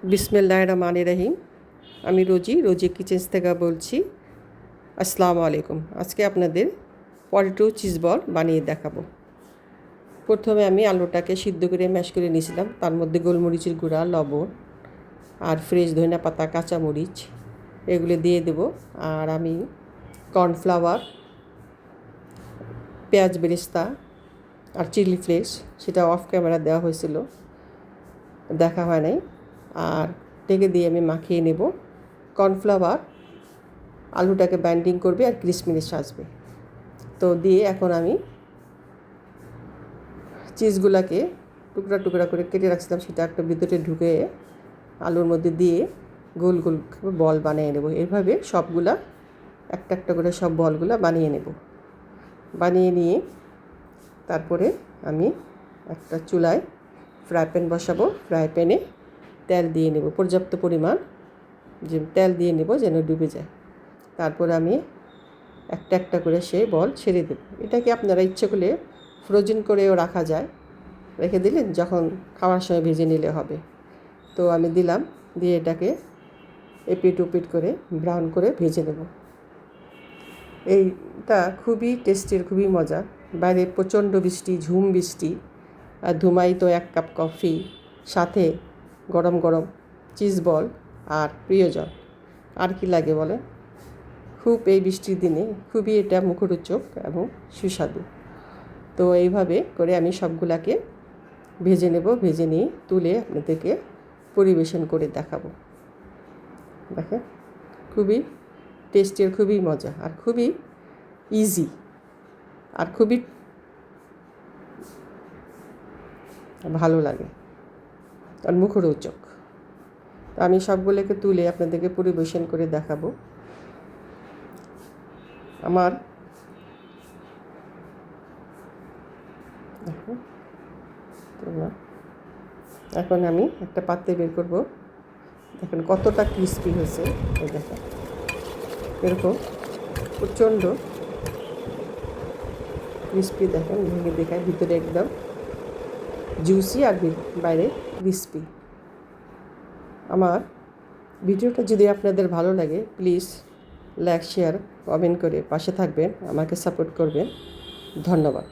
বিসমিল্লাহির রহমানির রহিম। আমি রোজি কিচেন্স থেকে বলছি। আসসালামু আলাইকুম। আজকে আপনাদের পটেটো চিজ বল বানিয়ে দেখাবো। প্রথমে আমি আলুটাকে সিদ্ধ করে ম্যাশ করে নিয়েছিলাম। তার মধ্যে গোলমরিচের গুঁড়া, লবণ আর ফ্রেশ ধনিয়া পাতা, কাঁচামরিচ এগুলো দিয়ে দেব। আর আমি কর্নফ্লাওয়ার, পেঁয়াজ বেরেস্তা আর চিলি ফ্লেক্স সেটা অফ ক্যামেরা দেওয়া হয়েছিল, দেখা হয় নাই। আর ঢেকে দিয়ে আমি মাখিয়ে নেব। কর্নফ্লাওয়ার আলুটাকে বাইন্ডিং করবে আর ক্রিসমিনেস আসবে। তো দিয়ে এখন আমি চিজগুলোকে টুকরা টুকরা করে কেটে রাখছিলাম, সেটা একটা ভিতরে ঢুকে আলুর মধ্যে দিয়ে গোল গোল বল বানিয়ে নেব। এভাবে সবগুলা একটা একটা করে সব বলগুলো বানিয়ে নেব। বানিয়ে নিয়ে তারপরে আমি একটা চুলায় ফ্রাই প্যান বসাবো। ফ্রাই প্যানে তেল দিয়ে নেব, পর্যাপ্ত পরিমাণ যে তেল দিয়ে নেব যেন ডুবে যায়। তারপরে আমি একটা একটা করে সেই বল ছেড়ে দেব। এটাকে আপনারা ইচ্ছে করলে ফ্রোজেন করেও রাখা যায়, রেখে দিলেন যখন খাওয়ার সময় ভেজে নিলে হবে। তো আমি দিলাম, দিয়ে এটাকে এপিট ওপিট করে ব্রাউন করে ভেজে নেব। এইটা খুবই টেস্টির, খুবই মজা। বাইরে প্রচণ্ড বৃষ্টি, ঝুম বৃষ্টি, আর ধুমায়িত 1 কাপ কফি, সাথে গরম গরম চিজ বল আর প্রিয়জন। আর কি লাগে বলে? খুব এই বৃষ্টির দিনে খুবই এটা মুখরোচক এবং সুস্বাদু। তো এইভাবে করে আমি সবগুলাকে ভেজে নেব। ভেজে নিয়ে তুলে আপনাদেরকে পরিবেশন করে দেখাবো। দেখেন, খুবই টেস্টি, খুবই মজা, আর খুবই ইজি, আর খুবই ভালো লাগে আর মুখরোচক। আমি সবগুলোকে তুলে আপনাদেরকে পরিবেশন করে দেখাবো। আমার এখন আমি একটা পাত্রে বের করব। দেখেন কতটা ক্রিস্পি হয়েছে। এই দেখেন এরকম প্রচণ্ড ক্রিস্পি। দেখেন ভেঙে দেখায়, ভিতরে একদম জুসি আর বাইরে ক্রিস্পি। আমার ভিডিওটা যদি আপনাদের ভালো লাগে, প্লিজ লাইক, শেয়ার, কমেন্ট করে পাশে থাকবেন, আমাকে সাপোর্ট করবেন। ধন্যবাদ।